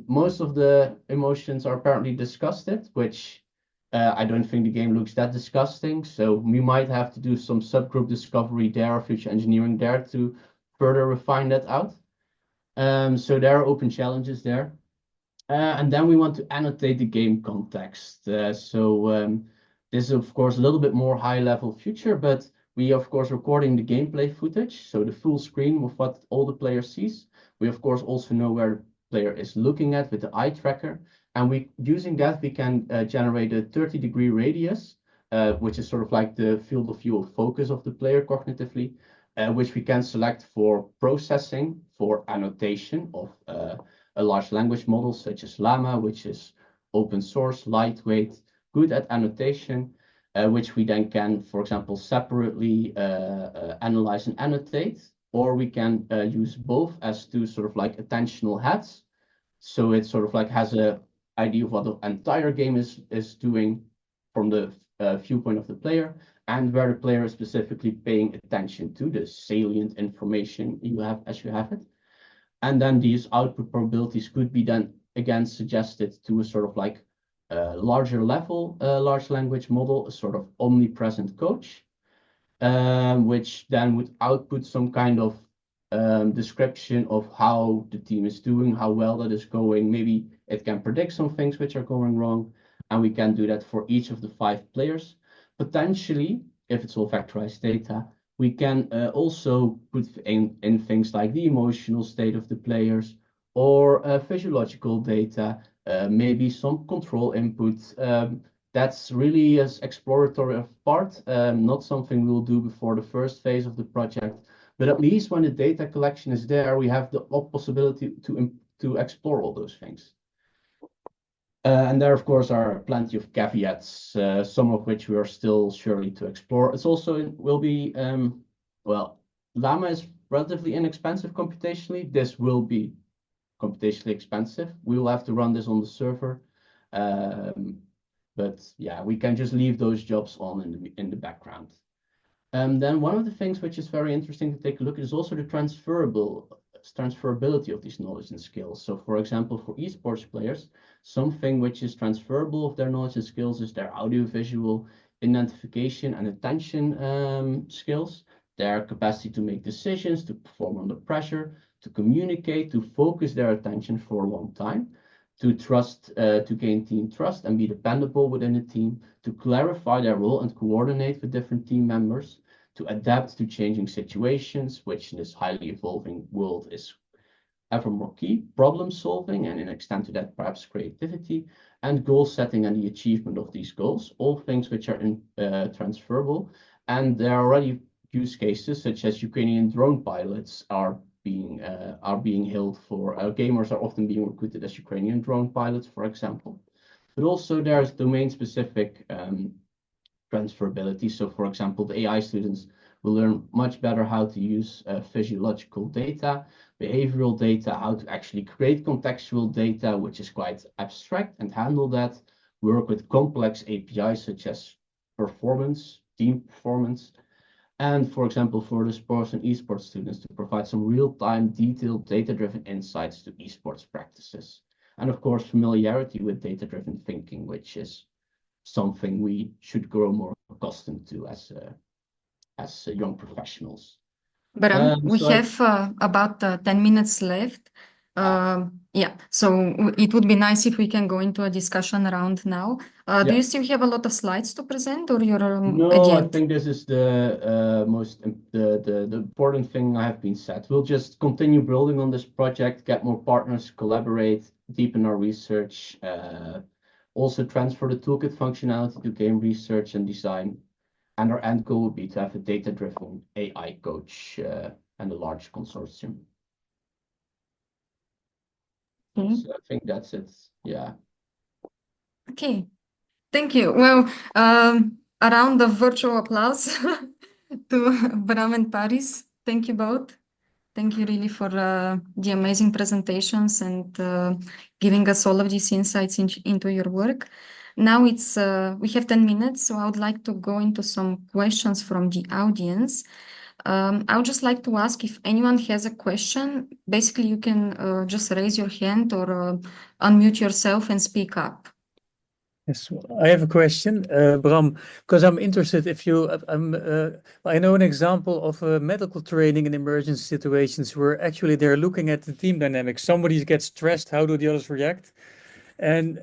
Most of the emotions are apparently disgusted, which I don't think the game looks that disgusting, so we might have to do some subgroup discovery there, or future engineering there to further refine that out. So there are open challenges there. And then we want to annotate the game context. This is of course a little bit more high level feature, but we of course recording the gameplay footage, so the full screen of what all the player sees. We of course also know where the player is looking at with the eye tracker. And using that, we can generate a 30-degree radius, which is sort of like the field of view of focus of the player cognitively, which we can select for processing, for annotation of a large language model such as Llama, which is open source, lightweight, good at annotation, which we then can, for example, separately analyze and annotate, or we can use both as two sort of like attentional heads. So it sort of like has a idea of what the entire game is doing from the viewpoint of the player, and where the player is specifically paying attention to the salient information you have as you have it. And then these output probabilities could be then again suggested to a sort of like larger level large language model, a sort of omnipresent coach, which then would output some kind of description of how the team is doing, how well that is going. Maybe it can predict some things which are going wrong, and we can do that for each of the 5 players. Potentially, if it's all vectorized data, we can also put in things like the emotional state of the players, or physiological data, maybe some control input. That's really as exploratory part, not something we'll do before the first phase of the project. But at least when the data collection is there, we have the possibility to explore all those things. And there, of course, are plenty of caveats, some of which we are still surely to explore. It's also will be, well, Llama is relatively inexpensive computationally. This will be computationally expensive. We will have to run this on the server. But yeah, we can just leave those jobs on in the background. Then one of the things which is very interesting to take a look at is also the transferability of these knowledge and skills. So for example, for esports players, something which is transferable of their knowledge and skills is their audiovisual identification and attention skills, their capacity to make decisions, to perform under pressure, to communicate, to focus their attention for a long time, to trust, to gain team trust and be dependable within a team, to clarify their role and coordinate with different team members, to adapt to changing situations, which in this highly evolving world is ever more key, problem solving, and in extent to that, perhaps creativity, and goal setting and the achievement of these goals, all things which are transferable. And there are already use cases such as Ukrainian drone pilots are being hailed for, gamers are often being recruited as Ukrainian drone pilots, for example. But also there's domain-specific transferability. So for example, the AI students will learn much better how to use physiological data, behavioral data, how to actually create contextual data, which is quite abstract, and handle that, work with complex APIs such as performance, team performance, and for example, for the sports and esports students to provide some real-time, detailed, data-driven insights to esports practices. And of course, familiarity with data-driven thinking, which is something we should grow more accustomed to as young professionals. Bram, we have about 10 minutes left. Yeah, so it would be nice if we can go into a discussion around now. Do you still have a lot of slides to present, or you're No, I think this is the the important thing I have been said. We'll just continue building on this project, get more partners, collaborate, deepen our research, also transfer the toolkit functionality to game research and design. And our end goal would be to have a data-driven AI coach and a large consortium. Okay. So I think that's it. Yeah. Okay. Thank you. Well, a round of virtual applause to Bram and Paris. Thank you both. Thank you really for the amazing presentations and giving us all of these insights into your work. Now it's we have 10 minutes, so I would like to go into some questions from the audience. I would just like to ask if anyone has a question. Basically, you can just raise your hand or unmute yourself and speak up. Yes, I have a question, Bram, because I'm interested if you, I know an example of medical training in emergency situations where actually they're looking at the team dynamics. Somebody gets stressed, how do the others react? And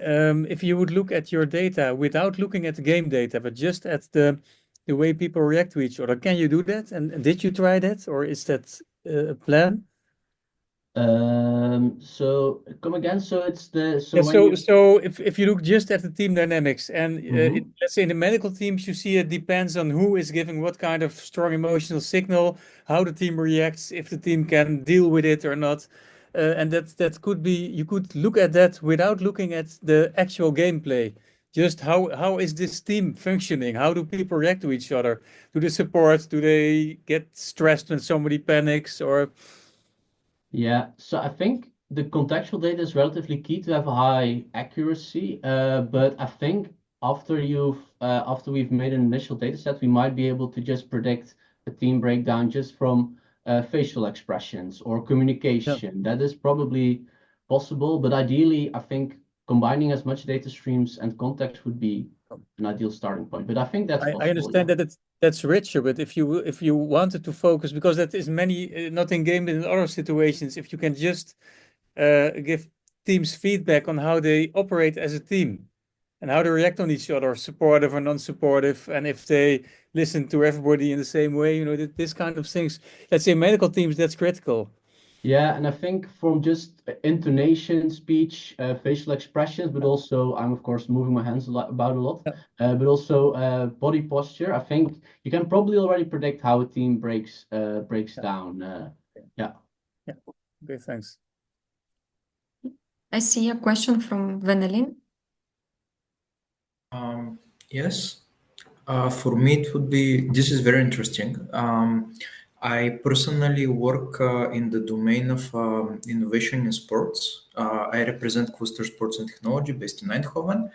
if you would look at your data without looking at the game data, but just at the way people react to each other, can you do that? And did you try that, or is that a plan? So come again. So it's the so if you look just at the team dynamics and let's say in the medical teams, you see it depends on who is giving what kind of strong emotional signal, how the team reacts, if the team can deal with it or not. And that could be, you could look at that without looking at the actual gameplay. Just how is this team functioning? How do people react to each other? Do they support? Do they get stressed when somebody panics? Or yeah, so I think the contextual data is relatively key to have a high accuracy. But I think after we've made an initial data set, we might be able to just predict a team breakdown just from facial expressions or communication. That is probably possible, but ideally, I think combining as much data streams and context would be an ideal starting point. But I think that's possible. I understand that that's richer, but if you wanted to focus, because that is many not in game but in other situations, if you can just give teams feedback on how they operate as a team and how they react on each other, supportive or non-supportive, and if they listen to everybody in the same way, you know, this kind of things. Let's say medical teams, that's critical. Yeah, and I think from just intonation, speech, facial expressions, but also I'm of course moving my hands about a lot, but also body posture. I think you can probably already predict how a team breaks down. Yeah. Okay, thanks. I see a question from Vanelin. Yes. For me, it would be, this is very interesting. I personally work in the domain of innovation in sports. I represent Cluster Sports and Technology based in Eindhoven.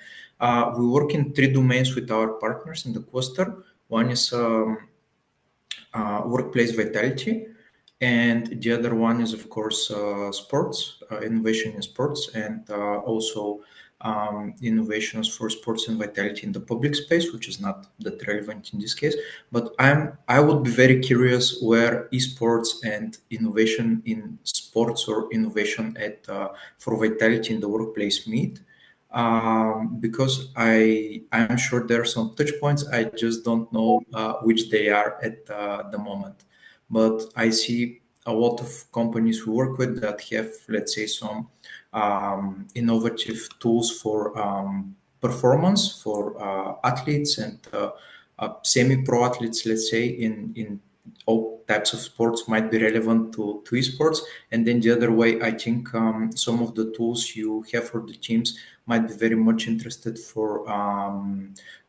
We work in three domains with our partners in the cluster. One is workplace vitality, and the other one is, of course, sports, innovation in sports, and also innovations for sports and vitality in the public space, which is not that relevant in this case. But I would be very curious where esports and innovation in sports or innovation at for vitality in the workplace meet. Because I'm sure there are some touch points. I just don't know which they are at the moment. But I see a lot of companies we work with that have, let's say, some innovative tools for performance for athletes and semi-pro athletes, let's say, in all types of sports might be relevant to esports. And then the other way, I think some of the tools you have for the teams might be very much interested for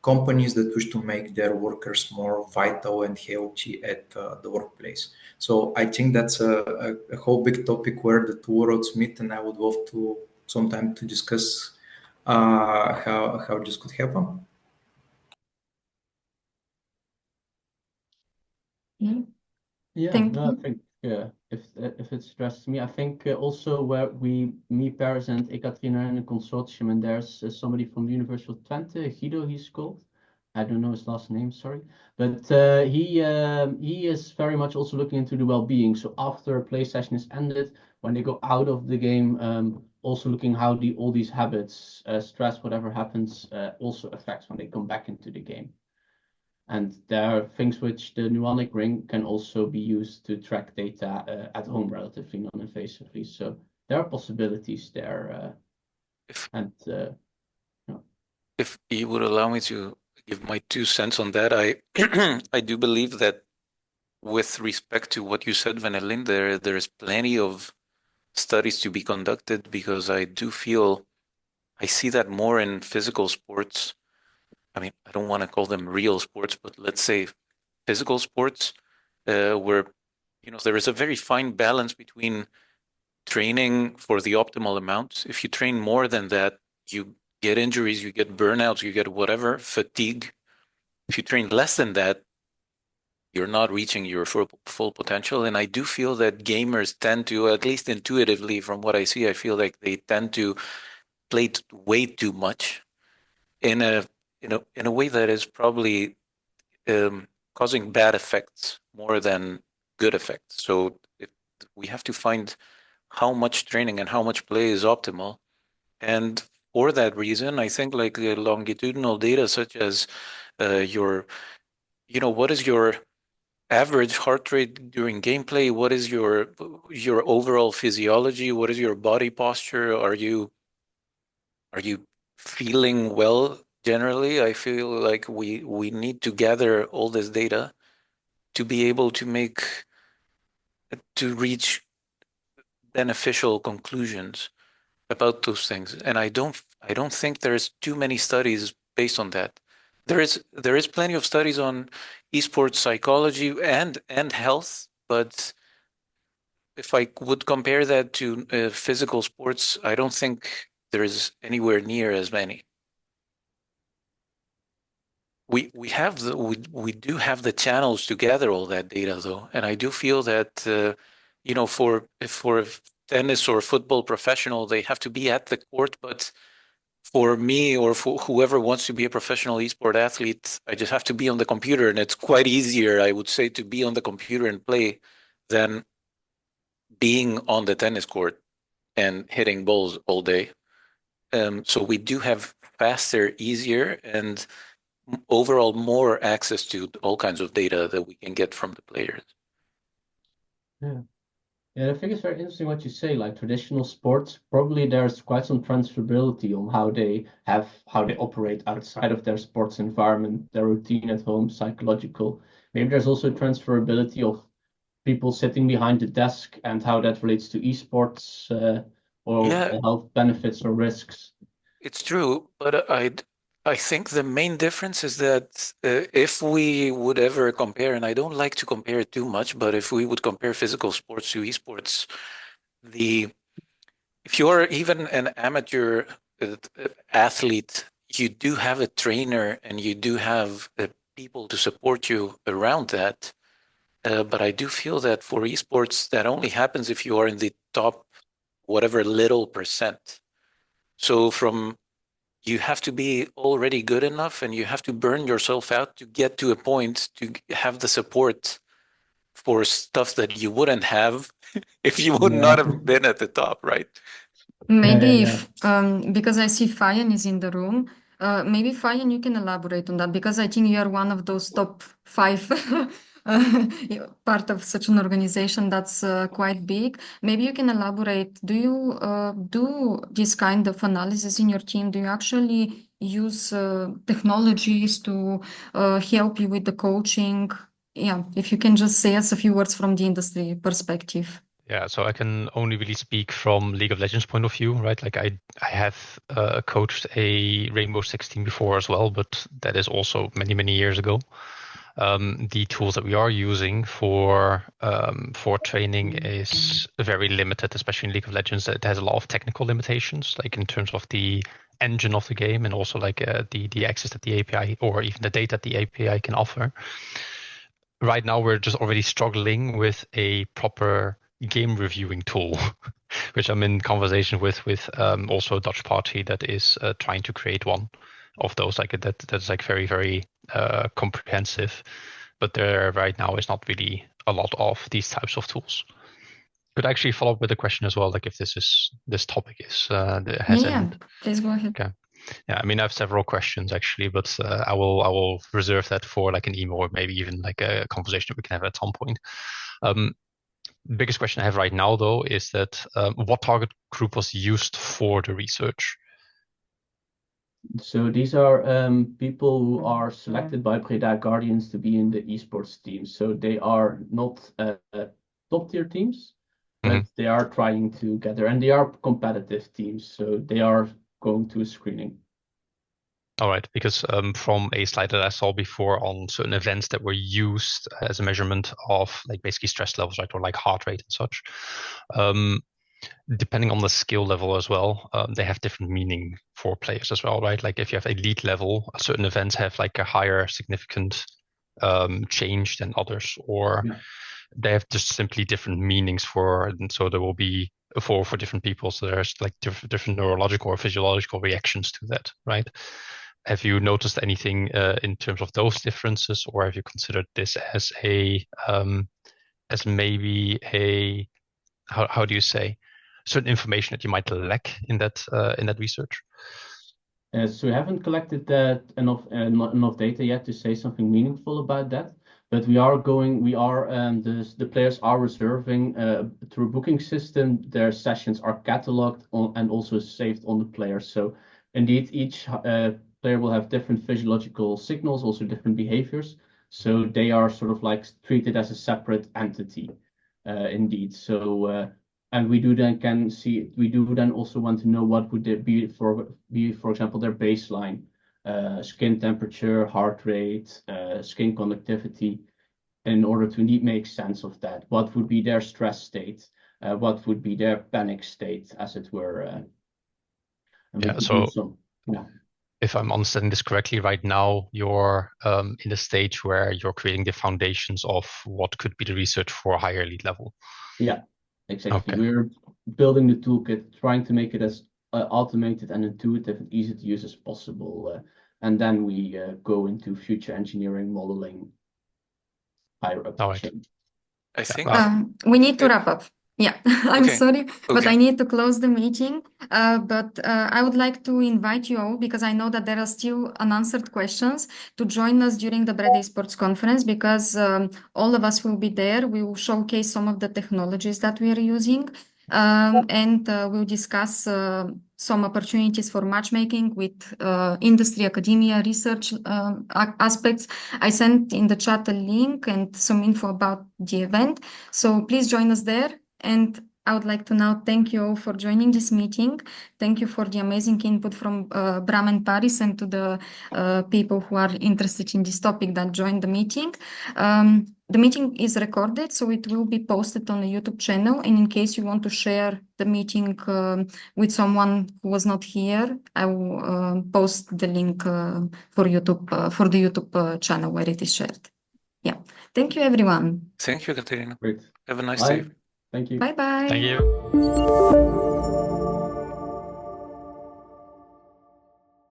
companies that wish to make their workers more vital and healthy at the workplace. So I think that's a whole big topic where the two worlds meet, and I would love to sometime to discuss how this could happen. Yeah, Thank no, you. I think if it's addressed to me, I think also where me, Paris, and Ekaterina are in a consortium, and there's somebody from the University of Twente, Guido, he's called. I don't know his last name, sorry, but he is very much also looking into the well-being. So after a play session is ended, when they go out of the game, also looking how all these habits, stress, whatever happens, also affects when they come back into the game. And there are things which the neuronic ring can also be used to track data at home relatively non-invasively. So there are possibilities there. If you would allow me to give my 2 cents on that, I do believe that with respect to what you said, Vanellin, there is plenty of studies to be conducted, because I do feel I see that more in physical sports. I mean, I don't want to call them real sports, but let's say physical sports, where there is a very fine balance between training for the optimal amount. If you train more than that, you get injuries, you get burnouts, you get whatever, fatigue. If you train less than that, you're not reaching your full potential. And I do feel that gamers tend to, at least intuitively from what I see, I feel like they tend to play way too much in a way that is probably causing bad effects more than good effects. So we have to find how much training and how much play is optimal. And for that reason, I think like the longitudinal data, such as what is your average heart rate during gameplay? What is your overall physiology? What is your body posture? Are you feeling well generally? I feel like we need to gather all this data to be able to reach beneficial conclusions about those things. And I don't think there's too many studies based on that. There is plenty of studies on esports psychology and health, but if I would compare that to physical sports, I don't think there is anywhere near as many. We do have the channels to gather all that data though, and I do feel that for tennis or football professional, they have to be at the court, but for me or for whoever wants to be a professional esport athlete, I just have to be on the computer, and it's quite easier, I would say, to be on the computer and play than being on the tennis court and hitting balls all day. So we do have faster, easier, and overall more access to all kinds of data that we can get from the players. Yeah, I think it's very interesting what you say, like traditional sports, probably there's quite some transferability on how they operate outside of their sports environment, their routine at home, psychological. Maybe there's also transferability of people sitting behind the desk and how that relates to esports or health benefits or risks. It's true, but I think the main difference is that if we would ever compare, and I don't like to compare it too much, but if we would compare physical sports to esports, if you're even an amateur athlete, you do have a trainer and you do have people to support you around that. But I do feel that for esports, that only happens if you are in the top, whatever little percent. So you have to be already good enough and you have to burn yourself out to get to a point to have the support for stuff that you wouldn't have if you would not have been at the top, right? Maybe if, because I see Fayan is in the room, maybe Fayan, you can elaborate on that because I think you are one of those top 5 part of such an organization that's quite big. Maybe you can elaborate. Do you do this kind of analysis in your team? Do you actually use technologies to help you with the coaching? Yeah, if you can just say us a few words from the industry perspective. Yeah, so I can only really speak from League of Legends point of view, right? Like I have coached a Rainbow Six team before as well, but that is also many, many years ago. The tools that we are using for training is very limited, especially in League of Legends. It has a lot of technical limitations, like in terms of the engine of the game and also like the access that the API or even the data the API can offer. Right now, we're just already struggling with a proper game reviewing tool, which I'm in conversation with also a Dutch party that is trying to create one of those. Like that's like very, very comprehensive, but there right now is not really a lot of these types of tools. Could I actually follow up with a question as well, like if this topic is Please go ahead. Okay. Yeah, I mean, I have several questions actually, but I will reserve that for like an email or maybe even like a conversation that we can have at some point. Biggest question I have right now, though, is that what target group was used for the research? So these are people who are selected by Breda Guardians to be in the esports team. So they are not top tier teams, but they are trying to get there, and they are competitive teams. So they are going to a screening. All right, because from a slide that I saw before on certain events that were used as a measurement of like basically stress levels, right, or like heart rate and such, depending on the skill level as well, they have different meaning for players as well, right? Like if you have elite level, certain events have like a higher significant change than others, or they have just simply different meanings for, and so there will be for different people. So there's like different neurological or physiological reactions to that, right? Have you noticed anything in terms of those differences, or have you considered this as maybe a how do you say certain information that you might lack in that research? So we haven't collected that enough data yet to say something meaningful about that. But the players are reserving through a booking system. Their sessions are cataloged and also saved on the player. So indeed, each player will have different physiological signals, also different behaviors. So they are sort of like treated as a separate entity, indeed. So and we do then also want to know what would it be for example, their baseline, skin temperature, heart rate, skin conductivity, in order to make sense of that. What would be their stress state? What would be their panic state, as it were? If I'm understanding this correctly, right now you're in a stage where you're creating the foundations of what could be the research for a higher elite level. Yeah, exactly. Okay. We're building the toolkit, trying to make it as automated and intuitive and easy to use as possible. And then we go into future engineering, modeling, higher up. Right. I think we need to wrap up. Yeah, I'm sorry, but I need to close the meeting. But I would like to invite you all, because I know that there are still unanswered questions, to join us during the Breda Esports conference, because all of us will be there. We will showcase some of the technologies that we are using, and we'll discuss some opportunities for matchmaking with industry, academia, research aspects. I sent in the chat a link and some info about the event. So please join us there. And I would like to now thank you all for joining this meeting. Thank you for the amazing input from Bram and Paris, and to the people who are interested in this topic that joined the meeting. The meeting is recorded, so it will be posted on the YouTube channel. And in case you want to share the meeting with someone who was not here, I will post the link for YouTube for the YouTube channel where it is shared. Yeah. Thank you, everyone. Thank you, Katerina. Great. Have a nice Bye. day. Thank you. Bye-bye. Thank you.